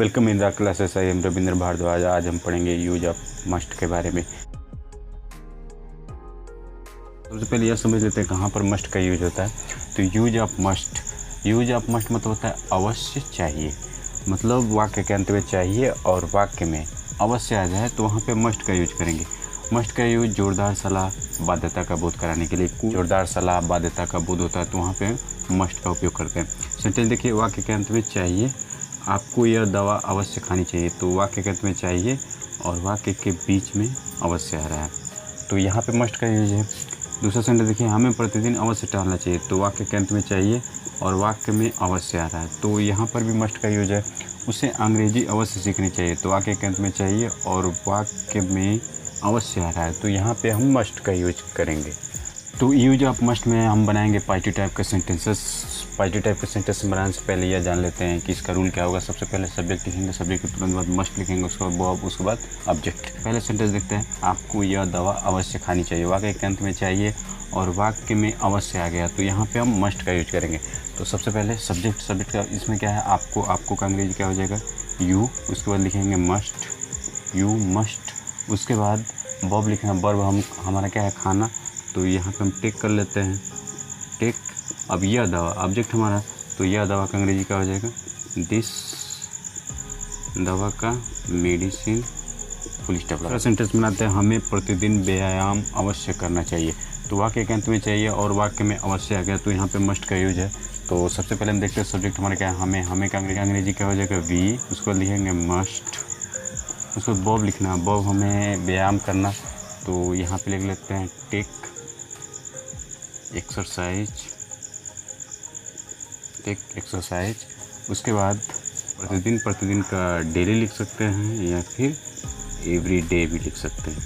Welcome in the classes. I am Ravindra Bhardwaj. आज हम पढ़ेंगे यूज ऑफ मस्ट के बारे में। सबसे पहले यह समझ लेते हैं कहाँ पर मस्ट का यूज होता है। तो यूज ऑफ मस्ट मतलब होता है अवश्य चाहिए। मतलब वाक्य के अंत में चाहिए और वाक्य में अवश्य आ जाए तो वहाँ पे मस्ट का यूज करेंगे। मस्ट का यूज जोरदार सलाह बाध्यता का बोध कराने के लिए, जोरदार सलाह बाध्यता का बोध होता है तो वहाँ पे मस्ट का उपयोग करते हैं। सेंटेंस देखिए, वाक्य के अंत में चाहिए, आपको यह दवा अवश्य खानी चाहिए, तो वाक्य के अंत में चाहिए और वाक्य के बीच में अवश्य आ रहा है तो यहाँ पे मस्ट का यूज है। दूसरा सेंटेंस देखिए, हमें प्रतिदिन अवश्य टहलना चाहिए, तो वाक्य के अंत में चाहिए और वाक्य में अवश्य आ रहा है तो यहाँ पर भी मस्ट का यूज है। उसे अंग्रेजी अवश्य सीखनी चाहिए, तो वाक्य के अंत में चाहिए और वाक्य में अवश्य आ रहा है तो यहाँ पे हम मस्ट का यूज करेंगे। तो यूज ऑफ मस्ट में हम बनाएंगे पॉजिटिव टाइप के सेंटेंसेस। पॉजिटिव टाइप के सेंटेंस बनाने से पहले यह जान लेते हैं कि इसका रूल क्या होगा। सबसे पहले सब्जेक्ट लिखेंगे, सब्जेक्ट के तुरंत बाद मस्ट लिखेंगे, उसके बाद वर्ब, उसके बाद ऑब्जेक्ट। पहले सेंटेंस देखते हैं, आपको यह दवा अवश्य खानी चाहिए, वाक्य के अंत में चाहिए और वाक्य में अवश्य आ गया तो यहाँ पे हम मस्ट का यूज करेंगे। तो सबसे पहले सब्जेक्ट का इसमें क्या है, आपको का अंग्रेजी क्या हो जाएगा, यू। उसके बाद लिखेंगे मस्ट, यू मस्ट। उसके बाद वर्ब लिखना, वर्ब हमारा क्या है, खाना, तो यहाँ पे हम टेक कर लेते हैं, टेक। अब यह दवा ऑब्जेक्ट हमारा, तो यह दवा का अंग्रेजी क्या हो जाएगा, दिस दवा का मेडिसिन, फुल स्टॉप लगा। सेंटेंस बनाते हैं, हमें प्रतिदिन व्यायाम अवश्य करना चाहिए, तो वाक्य के अंत में चाहिए और वाक्य में अवश्य आ गया तो यहाँ पे मस्ट का यूज है। तो सबसे पहले हम देखते हैं सब्जेक्ट हमारा क्या है, हमें का अंग्रेजी क्या हो जाएगा, वी। उसको लिखेंगे मस्ट। उसको वर्ब लिखना, वर्ब हमें व्यायाम करना, तो यहाँ पे लिख लेते हैं टेक एक्सरसाइज। उसके बाद प्रतिदिन का डेली लिख सकते हैं या फिर एवरी डे भी लिख सकते हैं,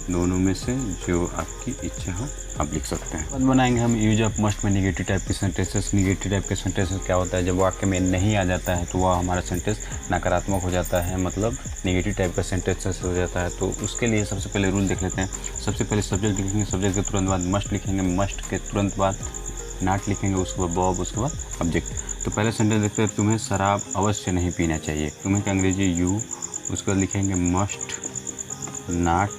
दोनों में से जो आपकी इच्छा हो आप लिख सकते हैं। बाद बनाएंगे हम यूज ऑफ मस्ट में निगेटिव टाइप के सेंटेंसेस। निगेटिव टाइप के सेंटेंसेस क्या होता है, जब वाक्य में नहीं आ जाता है तो वह हमारा सेंटेंस नकारात्मक हो जाता है, मतलब निगेटिव टाइप का सेंटेंसेस हो जाता है। तो उसके लिए सबसे पहले रूल देख लेते हैं। सबसे पहले सब्जेक्ट लिखेंगे, सब्जेक्ट के तुरंत बाद मस्ट लिखेंगे, मस्ट के तुरंत बाद नॉट लिखेंगे, उसके बाद वर्ब, उसके बाद ऑब्जेक्ट। तो पहले सेंटेंस देखते हैं, तुम्हें शराब अवश्य नहीं पीना चाहिए, तुम्हें का अंग्रेजी यू। उसके बाद लिखेंगे मस्ट नॉट,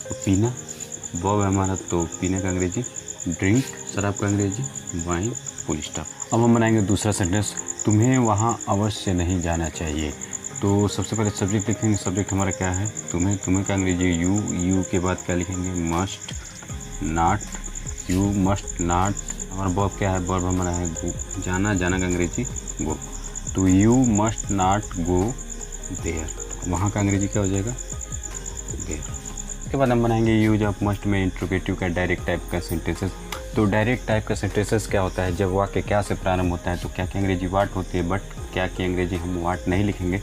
तो पीना, वर्ब है हमारा तो पीने का अंग्रेजी ड्रिंक, शराब का अंग्रेजी वाइन, फुल स्टॉप। अब हम बनाएंगे दूसरा सेंटेंस, तुम्हें वहाँ अवश्य नहीं जाना चाहिए। तो सबसे पहले सब्जेक्ट लिखेंगे, सब्जेक्ट हमारा क्या है, तुम्हें का अंग्रेजी यू के बाद क्या लिखेंगे, must not, you must not. हमारा वर्ब क्या है, वर्ब हमारा है गो, जाना का अंग्रेजी गो, तो you must not go there, वहाँ का अंग्रेजी क्या हो जाएगा, देयर। उसके बाद हम बनाएंगे यूज ऑफ मस्ट में इंट्रोगेटिव का डायरेक्ट टाइप का सेंटेंसेस। तो डायरेक्ट टाइप का सेंटेंसेस क्या होता है, जब वाक्य क्या से प्रारंभ होता है तो क्या की अंग्रेजी वाट होती है, बट क्या की अंग्रेजी हम वाट नहीं लिखेंगे।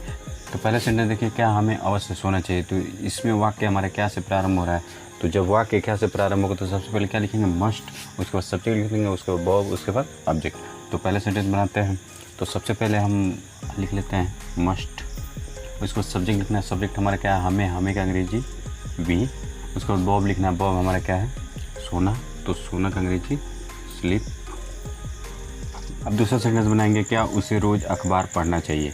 तो पहले सेंटेंस देखिए, क्या हमें अवश्य सोना चाहिए, तो इसमें वाक्य हमारा क्या से प्रारंभ हो रहा है, तो जब वाक्य क्या से प्रारंभ होगा तो सबसे पहले क्या लिखेंगे, मस्ट। उसके बाद सब्जेक्ट लिखेंगे, उसके बाद वर्ब, उसके बाद ऑब्जेक्ट। तो पहले सेंटेंस बनाते हैं, तो सबसे पहले हम लिख लेते हैं मस्ट। उसके बाद सब्जेक्ट लिखना है, सब्जेक्ट हमारा क्या है, हमें का अंग्रेजी वी। उसके बाद वर्ब लिखना है, वर्ब हमारा क्या है, सोना, तो सोना का अंग्रेजी स्लीप। अब दूसरा सेंटेंस बनाएंगे, क्या उसे रोज़ अखबार पढ़ना चाहिए।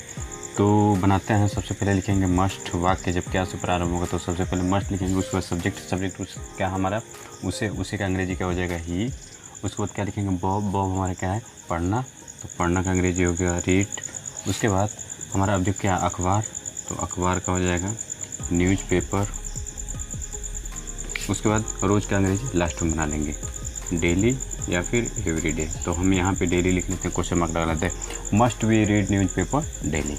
तो बनाते हैं, सबसे पहले लिखेंगे मस्ट, वाक्य जब क्या से प्रारंभ होगा तो सबसे पहले मस्ट लिखेंगे, उसके बाद सब्जेक्ट क्या हमारा उसे का अंग्रेजी क्या हो जाएगा ही। उसके बाद क्या लिखेंगे, वर्ब हमारा क्या है, पढ़ना, तो पढ़ना का अंग्रेजी हो गया रीड। उसके बाद हमारा ऑब्जेक्ट क्या है, अखबार, तो अखबार का हो जाएगा न्यूज़पेपर। उसके बाद रोज़ का अंग्रेजी लास्ट में बना लेंगे, डेली या फिर एवरी डे। तो हम यहाँ पे डेली लिख लेते हैं, क्वेश्चन मार्क लगा लेते हैं, must we read newspaper daily.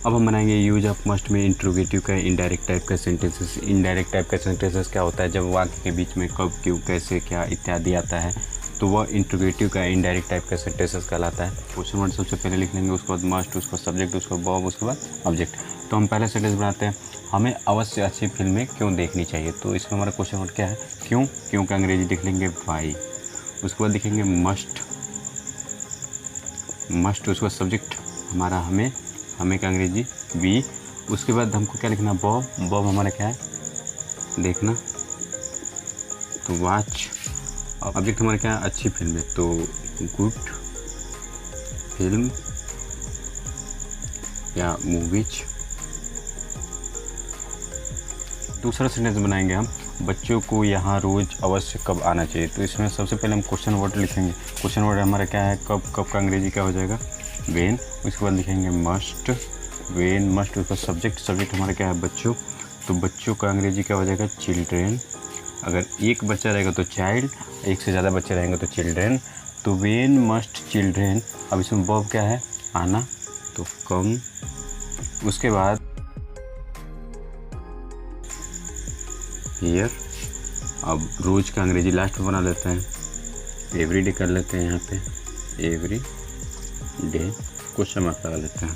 अब हम बनाएंगे यूज ऑफ मस्ट में इंट्रोगेटिव का इनडायरेक्ट टाइप का सेंटेंसेस। इनडायरेक्ट टाइप का सेंटेंसेस क्या होता है, जब वाक्य के बीच में कब, क्यों, कैसे, क्या इत्यादि आता है तो वह इंट्रोगेटिव का इनडायरेक्ट टाइप का सेंटेंसेस कहलाता है। क्वेश्चन वर्ड सबसे पहले लिख लेंगे, उसके बाद मस्ट, उसका सब्जेक्ट, उसका वर्ब, उसके बाद ऑब्जेक्ट। तो हम पहले सेंटेंस बनाते हैं, हमें अवश्य अच्छी फिल्में क्यों देखनी चाहिए। तो इसमें हमारा क्वेश्चन वर्ड क्या है, क्यों का अंग्रेजी लिख लेंगे वाई। उसके बाद लिखेंगे मस्ट, उसके बाद सब्जेक्ट हमारा हमें का अंग्रेजी वी। उसके बाद हमको क्या लिखना, वर्ब हमारा क्या है, देखना, तो वॉच। ऑब्जेक्ट हमारा क्या है, अच्छी फिल्म है, तो गुड फिल्म। या मूवीज। दूसरा सेंटेंस बनाएंगे हम, बच्चों को यहाँ रोज़ अवश्य कब आना चाहिए। तो इसमें सबसे पहले हम क्वेश्चन वर्ड लिखेंगे। क्वेश्चन वर्ड हमारा क्या है, कब। कब का अंग्रेजी क्या हो जाएगा, वेन। उसके बाद लिखेंगे मस्ट, वेन मस्ट। उसका सब्जेक्ट हमारा क्या है, बच्चों। तो बच्चों का अंग्रेजी क्या हो जाएगा, चिल्ड्रेन। अगर एक बच्चा रहेगा तो चाइल्ड, एक से ज़्यादा बच्चे रहेंगे तो चिल्ड्रेन। तो वेन मस्ट चिल्ड्रेन। अब इसमें वर्ब क्या है, आना, तो कम। उसके बाद हियर। अब रोज़ का अंग्रेजी लास्ट में बना लेते हैं, एवरी डे कर लेते हैं यहाँ पे, एवरी डे क्वेश्चन मार्क लगा लेते हैं।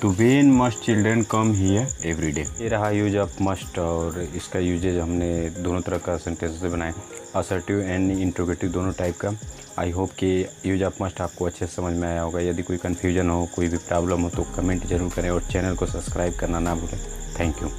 तो when must children come here every day. ये रहा यूज ऑफ मस्ट, और इसका यूजेज हमने दोनों तरह का सेंटेंस से बनाए, असर्टिव एंड इंट्रोगेटिव दोनों टाइप का। आई होप कि यूज ऑफ मस्ट आपको अच्छे से समझ में आया होगा। यदि कोई कन्फ्यूजन हो, कोई भी प्रॉब्लम हो तो कमेंट जरूर करें और चैनल को सब्सक्राइब करना ना भूलें। Thank you.